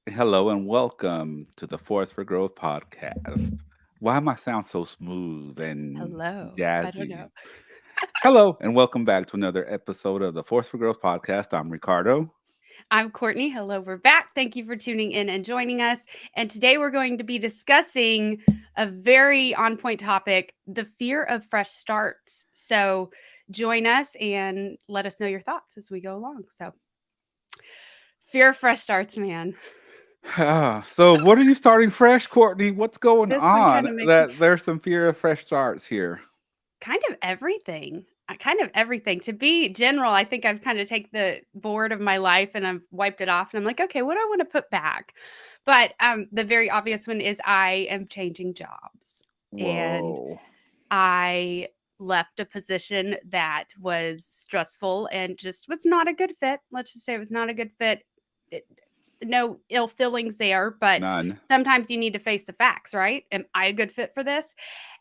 Hello and welcome to the Force for Growth podcast. Why am I sound so smooth and Hello. I don't know. jazzy? Hello and welcome back to another episode of the Force for Growth podcast. I'm Ricardo. I'm Courtney. Hello, we're back. Thank you for tuning in and joining us. And today we're going to be discussing a very on point topic, the fear of fresh starts. So join us and let us know your thoughts as we go along. So, fear of fresh starts, man. So, what are you starting fresh, Courtney? What's going This one on? kind of makes me That there's some fear of fresh starts here. kind of everything. Kind of everything. To be general, I think I've kind of take the board of my life and I've wiped it off and I'm like, okay, what do I want to put back? But the very obvious one is I am changing jobs. And Whoa. I left a position that was stressful and just was not a good fit. Let's just say it was not a good fit. It, no ill feelings there, but None. sometimes you need to face the facts, right? Am I a good fit for this?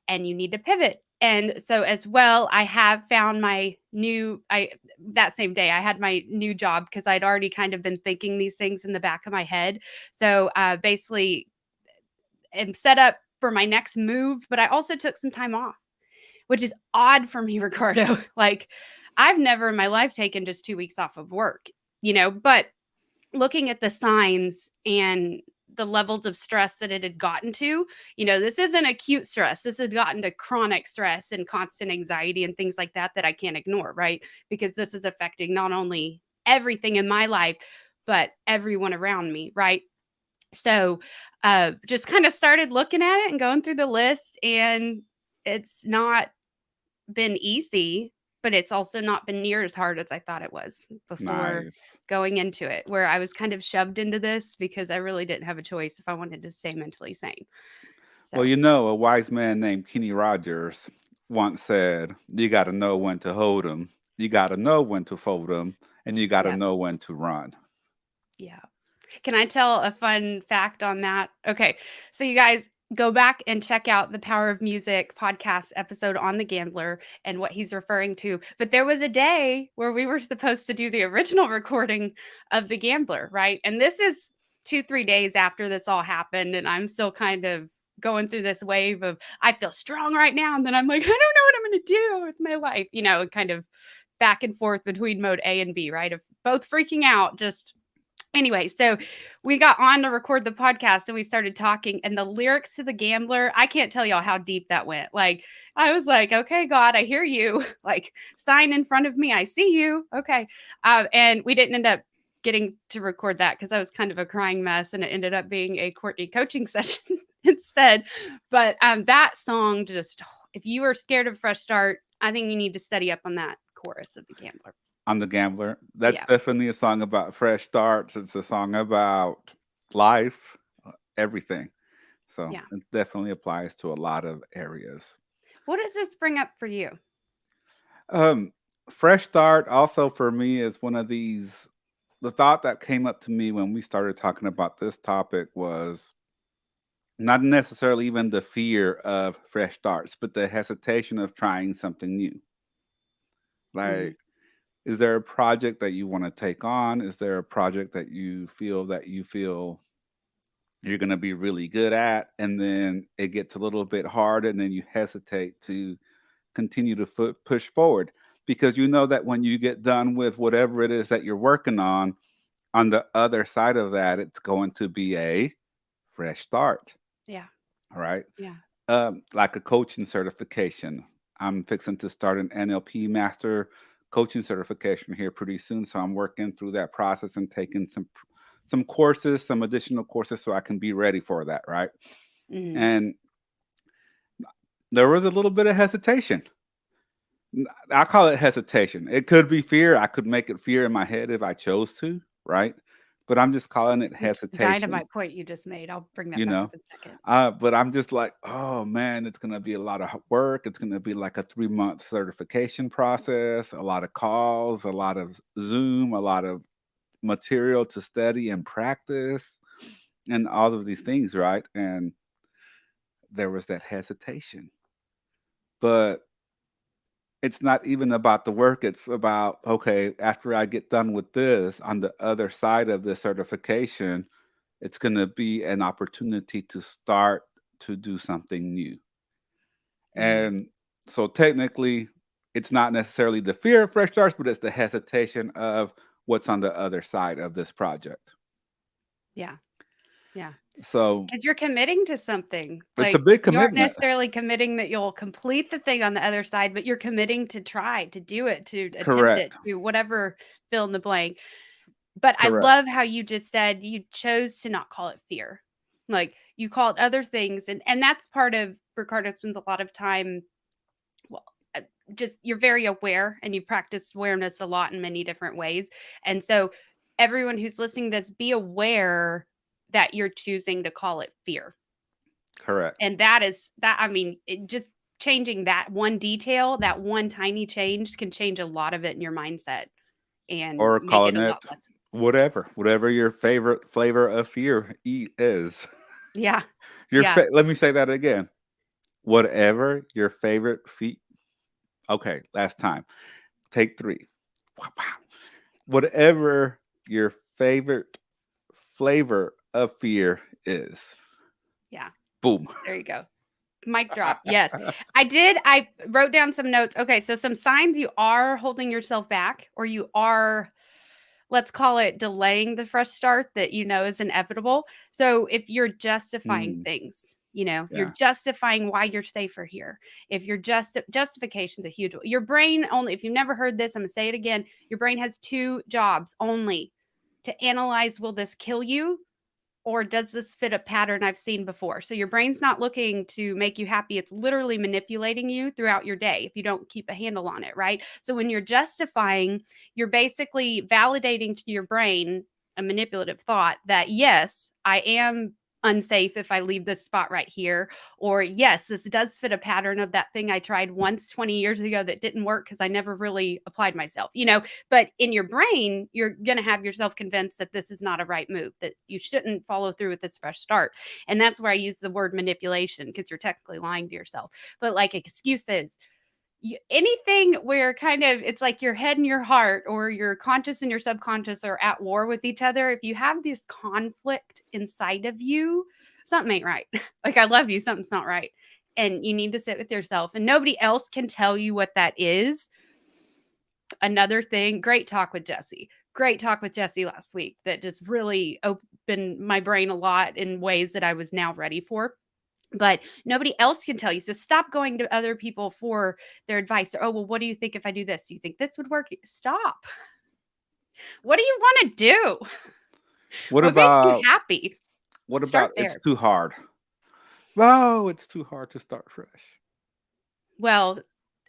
And you need to pivot. And so as well, I have found my new I that same day I had my new job because I'd already kind of been thinking these things in the back of my head. So basically am set up for my next move, but I also took some time off, which is odd for me, Ricardo. Like, I've never in my life taken just 2 weeks off of work, but looking at the signs and the levels of stress that it had gotten to, this isn't acute stress. This had gotten to chronic stress and constant anxiety and things like that I can't ignore, right? Because this is affecting not only everything in my life, but everyone around me, right? So, just kind of started looking at it and going through the list, and it's not been easy, but it's also not been near as hard as I thought it was before Nice. going into it, where I was kind of shoved into this because I really didn't have a choice if I wanted to stay mentally sane. Well, So, a wise man named Kenny Rogers once said, "You got to know when to hold 'em, you got to know when to fold 'em, and you got to yeah, know when to run." yeah. Can I tell a fun fact on that? Okay. So, you guys go back and check out the Power of Music podcast episode on the gambler and what he's referring to. But there was a day where we were supposed to do the original recording of the gambler, right? And this is 2, 3 days after this all happened. And I'm still kind of going through this wave of I feel strong right now. And then I'm like, I don't know what I'm going to do with my life, and kind of back and forth between mode A and B, right? Of both freaking out, just anyway, so we got on to record the podcast and we started talking, and the lyrics to The Gambler, I can't tell y'all how deep that went. Like, I was like, okay, God, I hear you. Like, sign in front of me, I see you. Okay. And we didn't end up getting to record that because I was kind of a crying mess, and it ended up being a Courtney coaching session instead. But that song just, if you are scared of fresh start, I think you need to study up on that chorus of The Gambler. I'm the gambler. That's Yeah. definitely a song about fresh starts. It's a song about life, everything. So Yeah. it definitely applies to a lot of areas. What does this bring up for you? Um, Fresh start also for me is one of these. The thought that came up to me when we started talking about this topic was not necessarily even the fear of fresh starts, but the hesitation of trying something new. Mhm. Like, is there a project that you want to take on? Is there a project that you feel you're going to be really good at, and then it gets a little bit hard, and then you hesitate to continue to push forward because you know that when you get done with whatever it is that you're working on the other side of that, it's going to be a fresh start. Yeah. All right. Yeah. Like a coaching certification. I'm fixing to start an NLP master coaching certification here pretty soon. So I'm working through that process and taking some courses, some additional courses so I can be ready for that, right? Mhm. And there was a little bit of hesitation. I call it hesitation. It could be fear. I could make it fear in my head if I chose to, right? But I'm just calling it hesitation, Dynamite point you just made. I'll bring that you back know. up in a second. But I'm just like, oh man, it's gonna be a lot of work. It's gonna be like a 3 month certification process, a lot of calls, a lot of Zoom, a lot of material to study and practice, and all of these things, right? And there was that hesitation, but it's not even about the work. It's about, okay, after I get done with this, on the other side of the certification, It's going to be an opportunity to start to do something new. Mm, And so technically, it's not necessarily the fear of fresh starts, but it's the hesitation of what's on the other side of this project. yeah, yeah. So 'Cause you're committing to something. it's a Like, big you aren't commitment. necessarily committing that you'll complete the thing on the other side, but you're committing to try, to do it, to attempt it, Correct. to whatever, fill in the blank. But I Correct. love how you just said you chose to not call it fear. Like, you called other things, and that's part of Ricardo spends a lot of time, well, just you're very aware and you practice awareness a lot in many different ways. And so everyone who's listening to this, be aware that you're choosing to call it fear. Correct. And that is that I mean, it just changing that one detail, that one tiny change can change a lot of it in your mindset and Or make it calling a lot it less. whatever your favorite flavor of fear is. Yeah. Yeah. Let me say that again. Whatever your favorite feet. Okay, last time. Take three. Wow, wow. Whatever your favorite flavor of fear is. Yeah. Boom. There you go. Mic drop. Yes. I wrote down some notes. Okay, so some signs you are holding yourself back or you are, let's call it, delaying the fresh start that you know is inevitable. So if you're justifying Mm, things, if you're yeah, justifying why you're safer here, if you're justification's a huge, your brain only, if you've never heard this, I'm gonna say it again, your brain has two jobs only: to analyze, will this kill you, or does this fit a pattern I've seen before? So your brain's not looking to make you happy. It's literally manipulating you throughout your day if you don't keep a handle on it, right? So when you're justifying, you're basically validating to your brain a manipulative thought that, yes, I am unsafe if I leave this spot right here. Or, yes, this does fit a pattern of that thing I tried once 20 years ago that didn't work because I never really applied myself, but in your brain, you're going to have yourself convinced that this is not a right move, that you shouldn't follow through with this fresh start. And that's where I use the word manipulation, because you're technically lying to yourself. But like excuses, anything where kind of it's like your head and your heart, or your conscious and your subconscious, are at war with each other. If you have this conflict inside of you, something ain't right. Like, I love you, something's not right. And you need to sit with yourself, and nobody else can tell you what that is. Another thing, great talk with Jesse. Great talk with Jesse last week that just really opened my brain a lot in ways that I was now ready for. But nobody else can tell you. So stop going to other people for their advice. Or, oh, well, what do you think if I do this? Do you think this would work? Stop. What do you want to do? What What makes you about happy? Start it's there. too hard? Oh, it's too hard to start fresh. Well,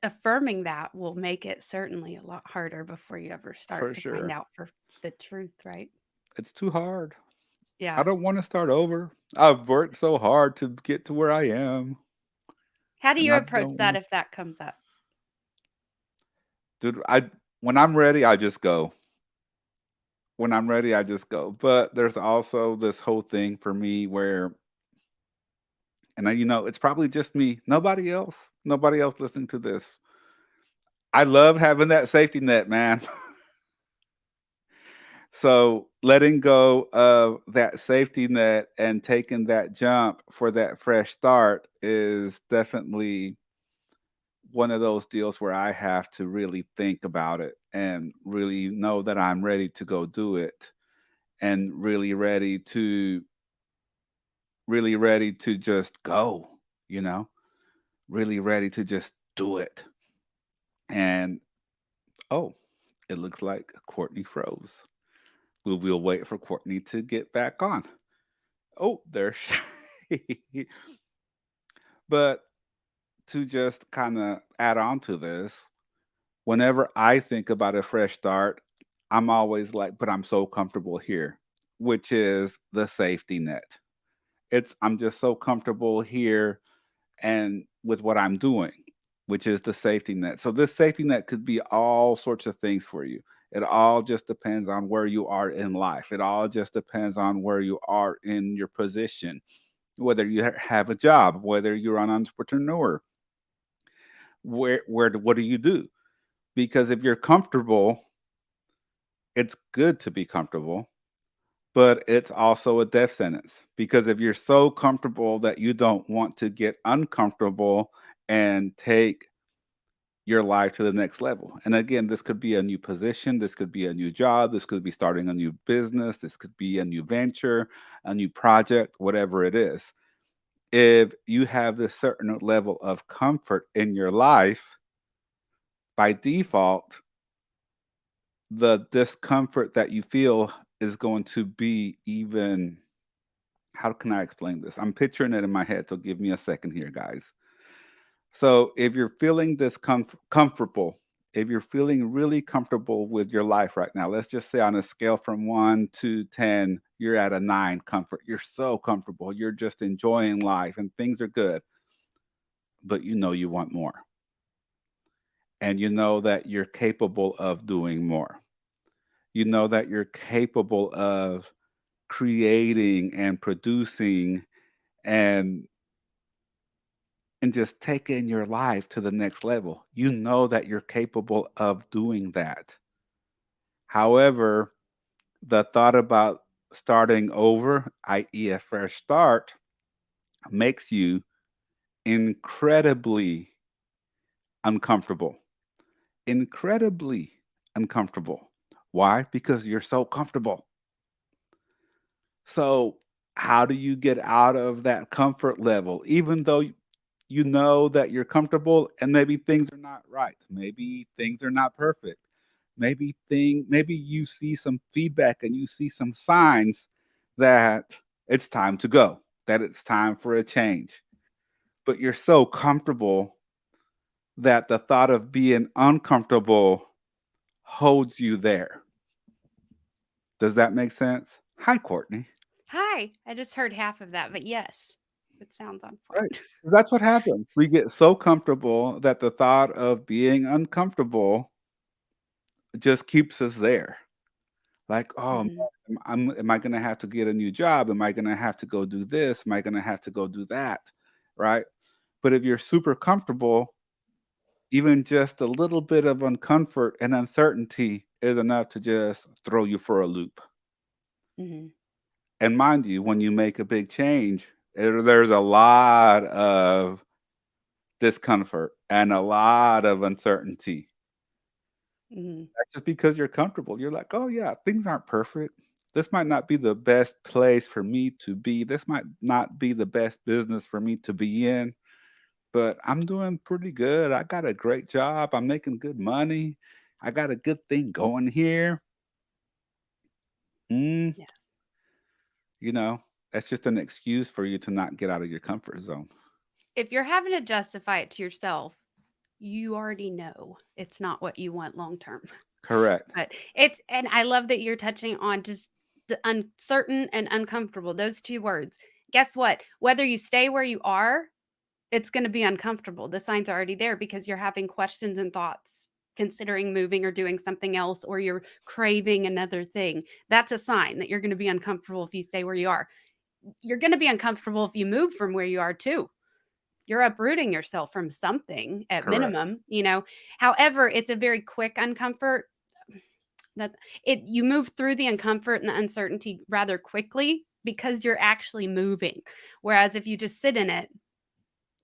affirming that will make it certainly a lot harder before you ever start For to find sure. out for the truth, right? It's too hard. I Yeah. don't want to start over. I've worked so hard to get to where I am, How do and you I approach don't that want to. if that comes up? Dude, I when I'm ready, I just go. When I'm ready, I just go. But there's also this whole thing for me where, and it's probably just me. Nobody else listening to this. I love having that safety net, man. So letting go of that safety net and taking that jump for that fresh start is definitely one of those deals where I have to really think about it and really know that I'm ready to go do it and really ready to just go, you know, really ready to just do it. And oh, it looks like Courtney froze. We'll wait for Courtney to get back on. Oh, there she. But to just kind of add on to this, whenever I think about a fresh start, I'm always like, but I'm so comfortable here, which is the safety net. I'm just so comfortable here and with what I'm doing, which is the safety net. So this safety net could be all sorts of things for you. It all just depends on where you are in life. It all just depends on where you are in your position, whether you have a job, whether you're an entrepreneur, what do you do? Because if you're comfortable, it's good to be comfortable, but it's also a death sentence because if you're so comfortable that you don't want to get uncomfortable and take your life to the next level. And again, this could be a new position, this could be a new job, this could be starting a new business, this could be a new venture, a new project, whatever it is. If you have this certain level of comfort in your life, by default, the discomfort that you feel is going to be even, how can I explain this? I'm picturing it in my head, so give me a second here, guys. So if you're feeling comfortable, if you're feeling really comfortable with your life right now, let's just say on a scale from 1 to 10, you're at a 9 comfort. You're so comfortable. You're just enjoying life and things are good, but you know you want more. And you know that you're capable of doing more. You know that you're capable of creating and producing and just taking your life to the next level. You know that you're capable of doing that. However, the thought about starting over, i.e., a fresh start, makes you incredibly uncomfortable. Incredibly uncomfortable. Why? Because you're so comfortable. So, how do you get out of that comfort level? Even though you know that you're comfortable and maybe things are not right. Maybe things are not perfect. Maybe you see some feedback and you see some signs that it's time to go, that it's time for a change. But you're so comfortable that the thought of being uncomfortable holds you there. Does that make sense? Hi, Courtney. Hi. I just heard half of that, but yes, it sounds on Right. point. That's what happens. We get so comfortable that the thought of being uncomfortable just keeps us there. Like, oh, man, Mhm. am I gonna have to get a new job? Am I gonna have to go do this? Am I gonna have to go do that? Right? But if you're super comfortable, even just a little bit of uncomfort and uncertainty is enough to just throw you for a loop. Mhm. And mind you, when you make a big change, there's a lot of discomfort and a lot of uncertainty. Mhm. That's just because you're comfortable. You're like, "Oh, yeah, things aren't perfect. This might not be the best place for me to be. This might not be the best business for me to be in, but I'm doing pretty good. I got a great job. I'm making good money. I got a good thing going here." Mm, Yes. you know, that's just an excuse for you to not get out of your comfort zone. If you're having to justify it to yourself, you already know it's not what you want long term. Correct. But it's and I love that you're touching on just the uncertain and uncomfortable, those 2 words. Guess what? Whether you stay where you are, it's gonna be uncomfortable. The signs are already there because you're having questions and thoughts, considering moving or doing something else, or you're craving another thing. That's a sign that you're gonna be uncomfortable if you stay where you are. You're gonna be uncomfortable if you move from where you are too. You're uprooting yourself from something at Correct. minimum, you know? However, it's a very quick uncomfort. That you move through the uncomfort and the uncertainty rather quickly because you're actually moving. Whereas if you just sit in it,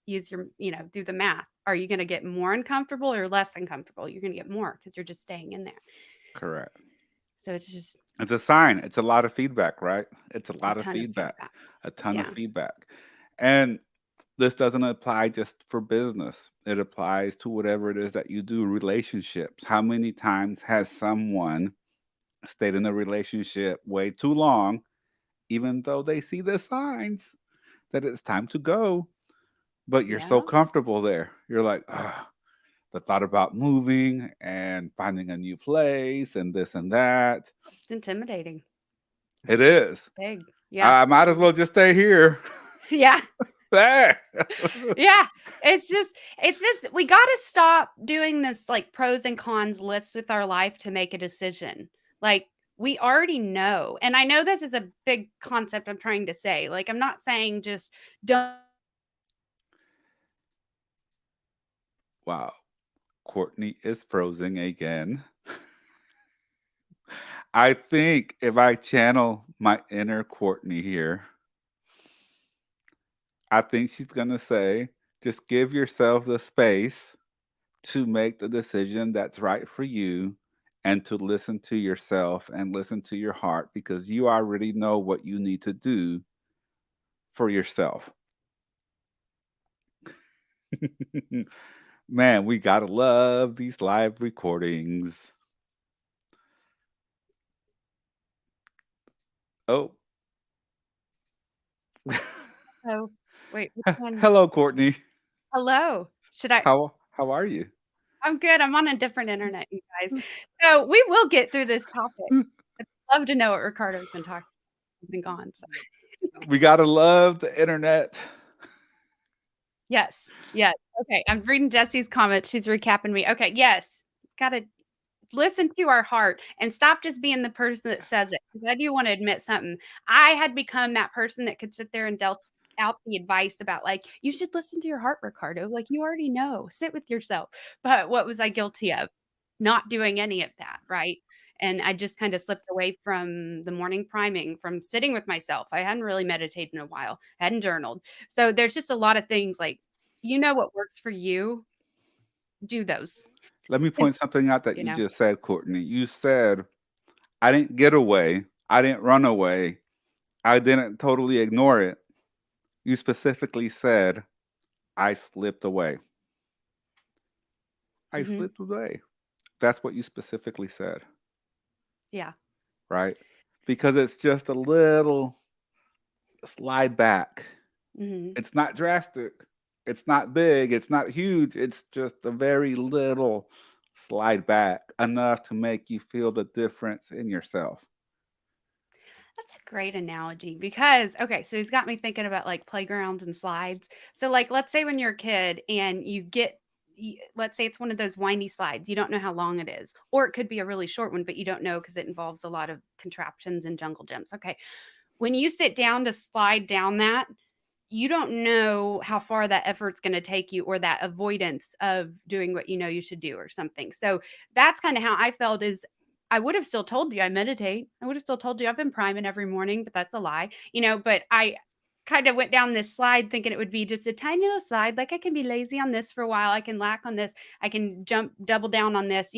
use your, do the math. Are you going to get more uncomfortable or less uncomfortable? You're going to get more because you're just staying in there. Correct. So it's just It's a sign. It's a lot of feedback, right? It's a a lot of ton of feedback. feedback. A ton of Yeah. feedback. And this doesn't apply just for business. It applies to whatever it is that you do, relationships. How many times has someone stayed in a relationship way too long, even though they see the signs that it's time to go, but you're so Yeah. comfortable there. You're like, "Ugh, the thought about moving and finding a new place and this and that." It's intimidating. It is. Big. Yeah. I might as well just stay here. Yeah. Ah. Yeah. It's just we got to stop doing this like pros and cons lists with our life to make a decision. Like we already know. And I know this is a big concept I'm trying to say. Like I'm not saying just don't Wow. Courtney is frozen again. I think if I channel my inner Courtney here, I think she's going to say, just give yourself the space to make the decision that's right for you and to listen to yourself and listen to your heart because you already know what you need to do for yourself. Man, we got to love these live recordings. Oh, Oh, wait, which one? hello, Courtney. Hello. Should I How are you? I'm good. I'm on a different internet, you guys. So, we will get through this topic. I'd love to know what Ricardo's been talking He's been gone, so We got to love the internet. Yes, yes. Okay, I'm reading Jesse's comments. She's recapping me. Okay, yes. Gotta listen to our heart and stop just being the person that says it. 'Cause I do wanna admit something. I had become that person that could sit there and dealt out the advice about, like, "You should listen to your heart, Ricardo. Like, you already know. Sit with yourself." But what was I guilty of? Not doing any of that, right? And I just kinda slipped away from the morning priming, from sitting with myself. I hadn't really meditated in a while, hadn't journaled. So there's just a lot of things, like, you know what works for you, do those. Let me It's point something out that you you know? just said, Courtney. You said, I didn't get away. I didn't run away. I didn't totally ignore it. You specifically said, I slipped away. I Mhm. slipped away. That's what you specifically said, Yeah. right? Because it's just a little slide back. Mhm. It's not drastic. It's not big. It's not huge. It's just a very little slide back, enough to make you feel the difference in yourself. That's a great analogy because okay, so he's got me thinking about like playgrounds and slides. So like let's say when you're a kid and let's say it's one of those windy slides. You don't know how long it is. Or it could be a really short one, but you don't know because it involves a lot of contraptions and jungle gyms. Okay. When you sit down to slide down that, you don't know how far that effort's going to take you or that avoidance of doing what you know you should do or something. So that's kind of how I felt is I would have still told you I meditate. I would have still told you I've been priming every morning, but that's a lie, but I kind of went down this slide thinking it would be just a tiny little slide. Like I can be lazy on this for a while. I can lack on this. I can jump double down on this.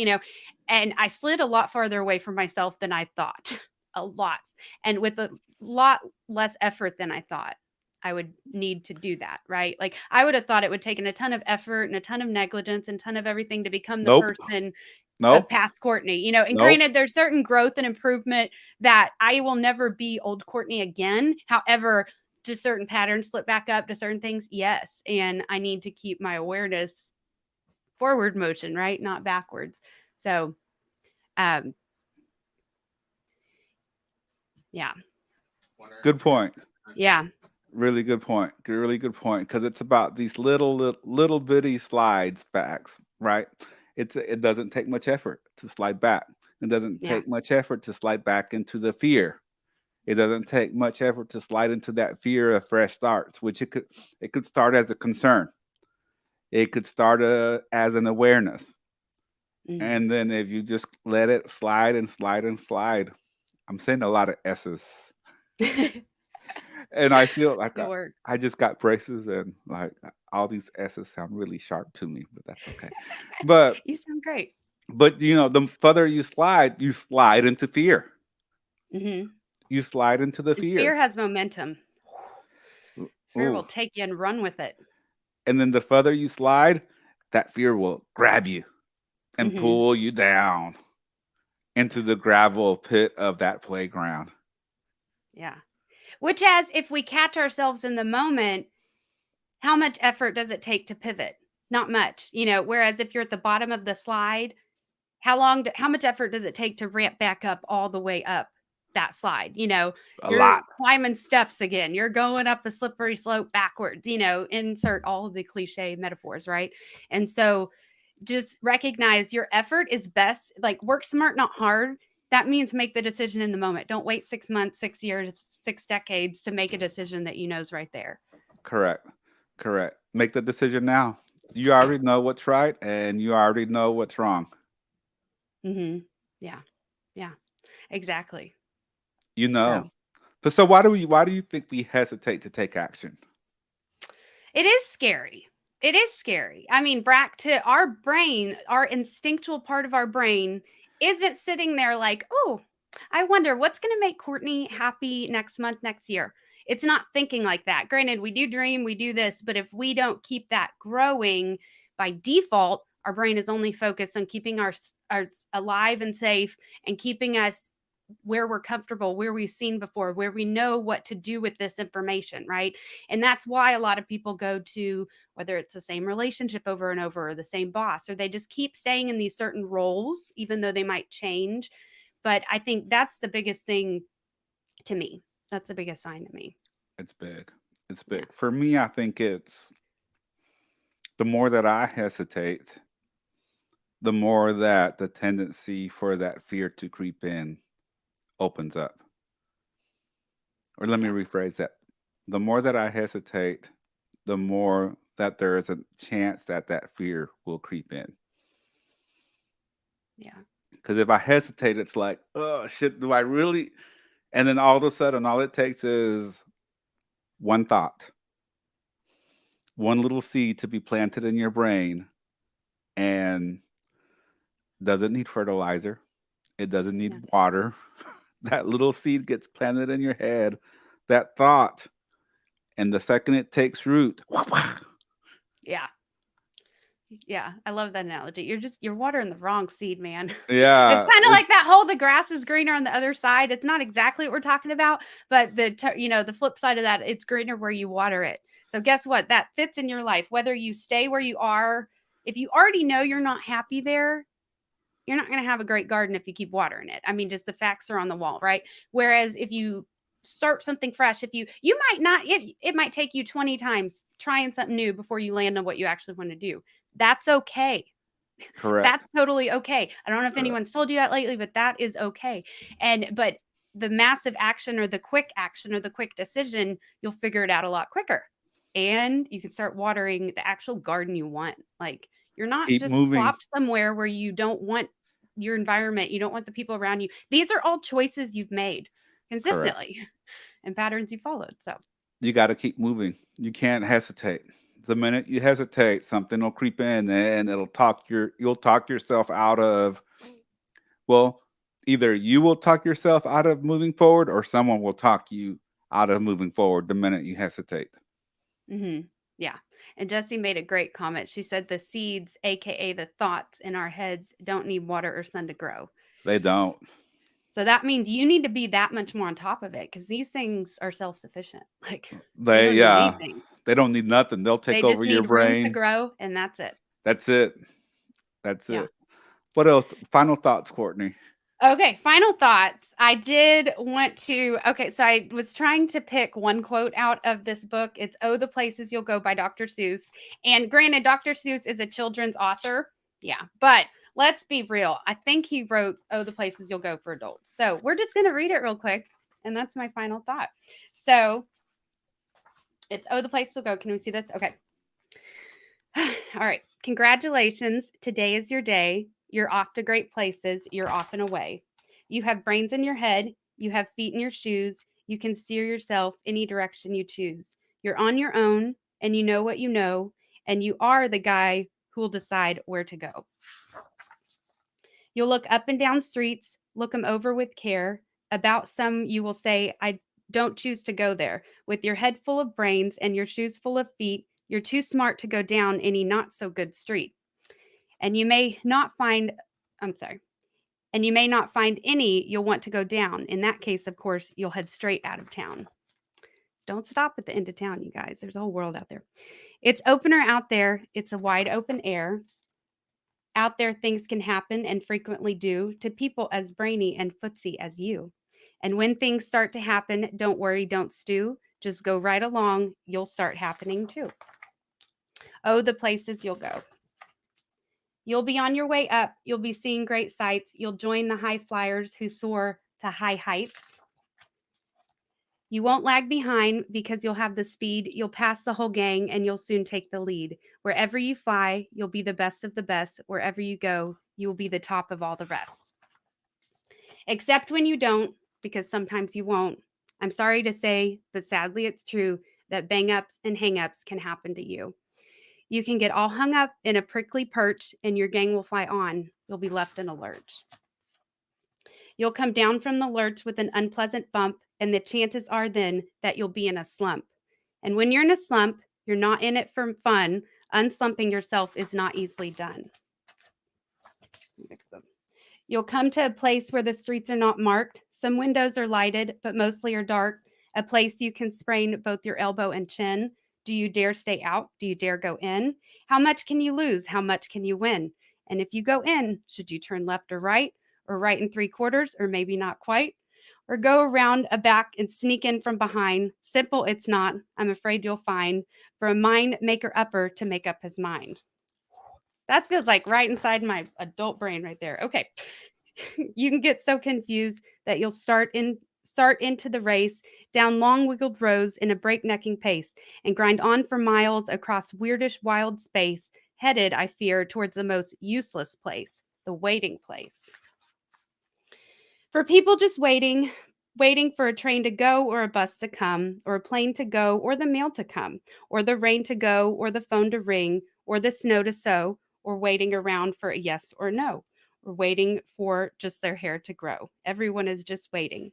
And I slid a lot farther away from myself than I thought. A lot. And with a lot less effort than I thought. I would need to do that, right? Like I would have thought it would take a ton of effort and a ton of negligence and ton of everything to become the Nope. person of Nope. past Courtney. And Nope. granted, there's certain growth and improvement that I will never be old Courtney again. However, to certain patterns slip back up to certain things, yes. And I need to keep my awareness forward motion, right? Not backwards. So, um, yeah, Good point. yeah, Really good point. Really good point. Because it's about these little bitty slides backs, right? It doesn't take much effort to slide back. It doesn't yeah. take much effort to slide back into the fear. It doesn't take much effort to slide into that fear of fresh starts, which it could start as a concern. It could start as an awareness, Mm. and then if you just let it slide and slide and slide, I'm saying a lot of S's. It And I feel like works. I just got braces and like all these S's sound really sharp to me, but that's okay. But You sound great. the further you slide into fear. Hmm. You slide into the And fear fear. has momentum. Fear Ooh. will take you and run with it. And then the further you slide, that fear will grab you and Hmm. pull you down into the gravel pit of that playground. Yeah. Which as if we catch ourselves in the moment, how much effort does it take to pivot? Not much. Whereas if you're at the bottom of the slide, how much effort does it take to ramp back up all the way up that slide? A You're lot. climbing steps again. You're going up a slippery slope backwards, insert all of the cliche metaphors, right? And so just recognize your effort is best like work smart, not hard. That means make the decision in the moment. Don't wait 6 months, 6 years, 6 decades to make a decision that you know is right there. Correct. Correct. Make the decision now. You already know what's right and you already know what's wrong. Hmm. Yeah. Yeah. Exactly. You know. So But so why do you think we hesitate to take action? it is scary. It is scary. I mean, back to our brain, our instinctual part of our brain isn't sitting there like, oh, I wonder what's going to make Courtney happy next month, next year. It's not thinking like that. Granted, we do dream, we do this, but if we don't keep that growing by default, our brain is only focused on keeping our alive and safe and keeping us where we're comfortable, where we've seen before, where we know what to do with this information, right? And that's why a lot of people go to whether it's the same relationship over and over or the same boss, or they just keep staying in these certain roles, even though they might change. But I think that's the biggest thing to me. That's the biggest sign to me. It's big. It's Yeah. big. For me, I think it's the more that I hesitate, the more that the tendency for that fear to creep in opens up. Or let me Yeah. rephrase that. The more that I hesitate, the more that there is a chance that that fear will creep in. Yeah. Because if I hesitate, it's like, oh shit, do I really? And then all of a sudden, all it takes is one thought, one little seed to be planted in your brain, and doesn't need fertilizer. It doesn't Yeah. need water. That little seed gets planted in your head, that thought, and the second it takes root, Yeah. Yeah, I love that analogy. You're watering the wrong seed, man. It's yeah, kind of like that whole the grass is greener on the other side. It's not exactly what we're talking about, but the flip side of that, it's greener where you water it. So guess what? That fits in your life. Whether you stay where you are, if you already know you're not happy there, you're not going to have a great garden if you keep watering it. I mean, just the facts are on the wall, right? Whereas if you start something fresh, if you might not it might take you 20 times trying something new before you land on what you actually want to do. That's okay. correct, That's totally okay. I don't know if correct. anyone's told you that lately, but that is okay. But the massive action or the quick action or the quick decision, you'll figure it out a lot quicker. And you can start watering the actual garden you want. Like you're not Keep just moving, plopped somewhere where you don't want your environment, you don't want the people around you. These are all choices you've made correct. consistently and patterns you followed. So, You got to keep moving. You can't hesitate. The minute you hesitate, something will creep in and you'll talk yourself out of, well, either you will talk yourself out of moving forward or someone will talk you out of moving forward the minute you hesitate. mhm. Yeah. And Jessie made a great comment. She said the seeds, aka the thoughts in our heads, don't need water or sun to grow. They don't. So that means you need to be that much more on top of it because these things are self sufficient. Like they They don't need yeah, anything. they don't need nothing. They'll take They over just your need room to brain. grow, and that's it. That's it. That's Yeah. it. What else? Final thoughts, Courtney. Okay, final thoughts. I did want to okay, so I was trying to pick one quote out of this book. It's "Oh, the Places You'll Go" by Dr. Seuss. And granted, Dr. Seuss is a children's author. Yeah, but let's be real. I think he wrote "Oh, the Places You'll Go" for adults. So we're just gonna read it real quick, and that's my final thought. So it's "Oh, the Places You'll Go." Can we see this? Okay. All right. Congratulations. Today is your day. You're off to great places. You're off and away. You have brains in your head. You have feet in your shoes. You can steer yourself any direction you choose. You're on your own and you know what you know, and you are the guy who will decide where to go. You'll look up and down streets, look them over with care. About some, you will say, I don't choose to go there. With your head full of brains and your shoes full of feet, you're too smart to go down any not so good street. And you may not find, I'm sorry, and you may not find any you'll want to go down. In that case, of course, you'll head straight out of town. Don't stop at the end of town, you guys. There's a whole world out there. It's opener out there. It's a wide open air. Out there, things can happen and frequently do to people as brainy and footsy as you. And when things start to happen, don't worry, don't stew. Just go right along. You'll start happening too. Oh, the places you'll go. You'll be on your way up. You'll be seeing great sights. You'll join the high flyers who soar to high heights. You won't lag behind because you'll have the speed. You'll pass the whole gang and you'll soon take the lead. Wherever you fly, you'll be the best of the best. Wherever you go, you will be the top of all the rest. Except when you don't, because sometimes you won't. I'm sorry to say, but sadly it's true that bang ups and hang ups can happen to you. You can get all hung up in a prickly perch and your gang will fly on. You'll be left in a lurch. You'll come down from the lurch with an unpleasant bump, and the chances are then that you'll be in a slump. And when you're in a slump, you're not in it for fun. Unslumping yourself is not easily done. You'll come to a place where the streets are not marked. Some windows are lighted, but mostly are dark. A place you can sprain both your elbow and chin. Do you dare stay out? Do you dare go in? How much can you lose? How much can you win? And if you go in, should you turn left or right and three quarters, or maybe not quite? Or go around a back and sneak in from behind? Simple it's not, I'm afraid you'll find, for a mind maker upper to make up his mind. That feels like right inside my adult brain right there. Okay. You can get so confused that you'll start into the race down long wiggled rows in a breaknecking pace and grind on for miles across weirdish wild space, headed, I fear, towards the most useless place, the waiting place. For people just waiting for a train to go or a bus to come, or a plane to go or the mail to come, or the rain to go or the phone to ring, or the snow to sow, or waiting around for a yes or no, or waiting for just their hair to grow. Everyone is just waiting.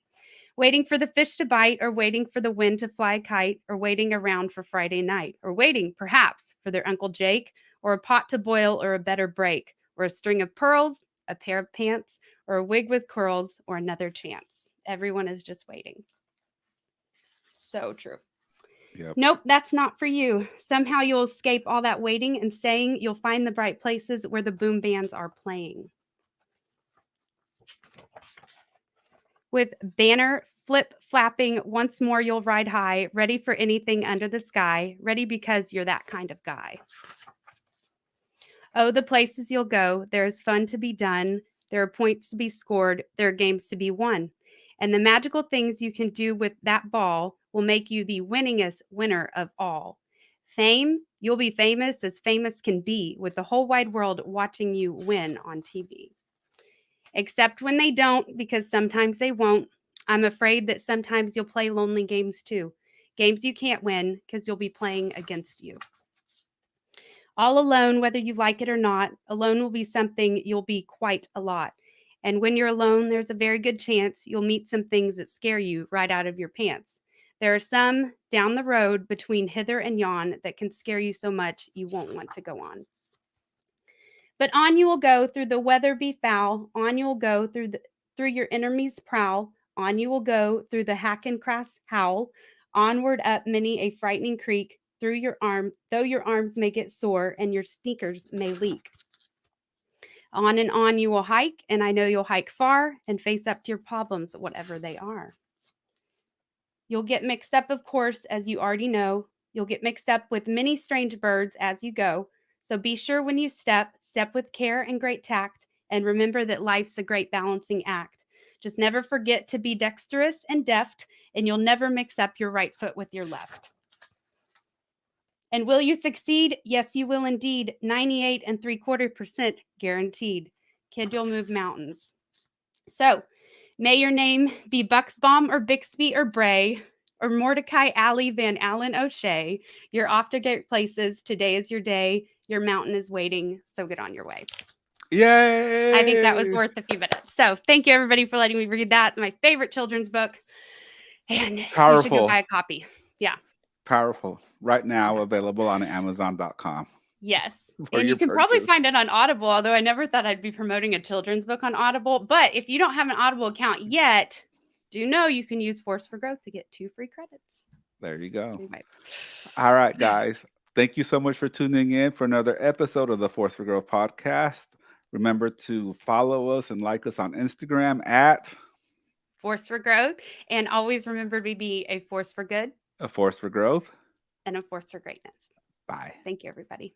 Waiting for the fish to bite, or waiting for the wind to fly a kite, or waiting around for Friday night, or waiting, perhaps, for their Uncle Jake, or a pot to boil, or a better break, or a string of pearls, a pair of pants, or a wig with curls, or another chance. Everyone is just waiting. So true. Yep. Nope, that's not for you. Somehow you'll escape all that waiting and saying you'll find the bright places where the boom bands are playing. With banner flip flapping, once more you'll ride high, ready for anything under the sky, ready because you're that kind of guy. Oh, the places you'll go, there is fun to be done, there are points to be scored, there are games to be won. And the magical things you can do with that ball will make you the winningest winner of all. Fame, you'll be famous as famous can be, with the whole wide world watching you win on TV. Except when they don't, because sometimes they won't. I'm afraid that sometimes you'll play lonely games too. Games you can't win because you'll be playing against you. All alone, whether you like it or not, alone will be something you'll be quite a lot. And when you're alone, there's a very good chance you'll meet some things that scare you right out of your pants. There are some down the road between hither and yon that can scare you so much you won't want to go on. But on you will go through the weather be foul, on you will go through your enemy's prowl, on you will go through the hack and crass howl, onward up many a frightening creek, through your arm, though your arms may get sore and your sneakers may leak. On and on you will hike, and I know you'll hike far and face up to your problems, whatever they are. You'll get mixed up, of course, as you already know. You'll get mixed up with many strange birds as you go. So be sure when you step with care and great tact, and remember that life's a great balancing act. Just never forget to be dexterous and deft, and you'll never mix up your right foot with your left. And will you succeed? Yes, you will indeed. 98.75% guaranteed. Kid, you'll move mountains. So, may your name be Bucksbaum or Bixby or Bray or Mordecai Alley Van Allen O'Shea. You're off to great places. Today is your day. Your mountain is waiting. So get on your way. I think that was Yay! worth a few minutes. So thank you, everybody, for letting me read that. My favorite children's book. And you should go Powerful. buy a copy. Yeah. Powerful. Right now Yeah. available on Amazon.com Yes. for And you your can probably purchase. find it on Audible, although I never thought I'd be promoting a children's book on Audible. But if you don't have an Audible account yet, do know you can use Force for Growth to get 2 free credits. There you go. Anyway. All right, guys. Thank you so much for tuning in for another episode of the Force for Growth podcast. Remember to follow us and like us on Instagram at Force for Growth. And always remember to be a force for good A Force for Growth. and a force for greatness. Bye. Thank you, everybody.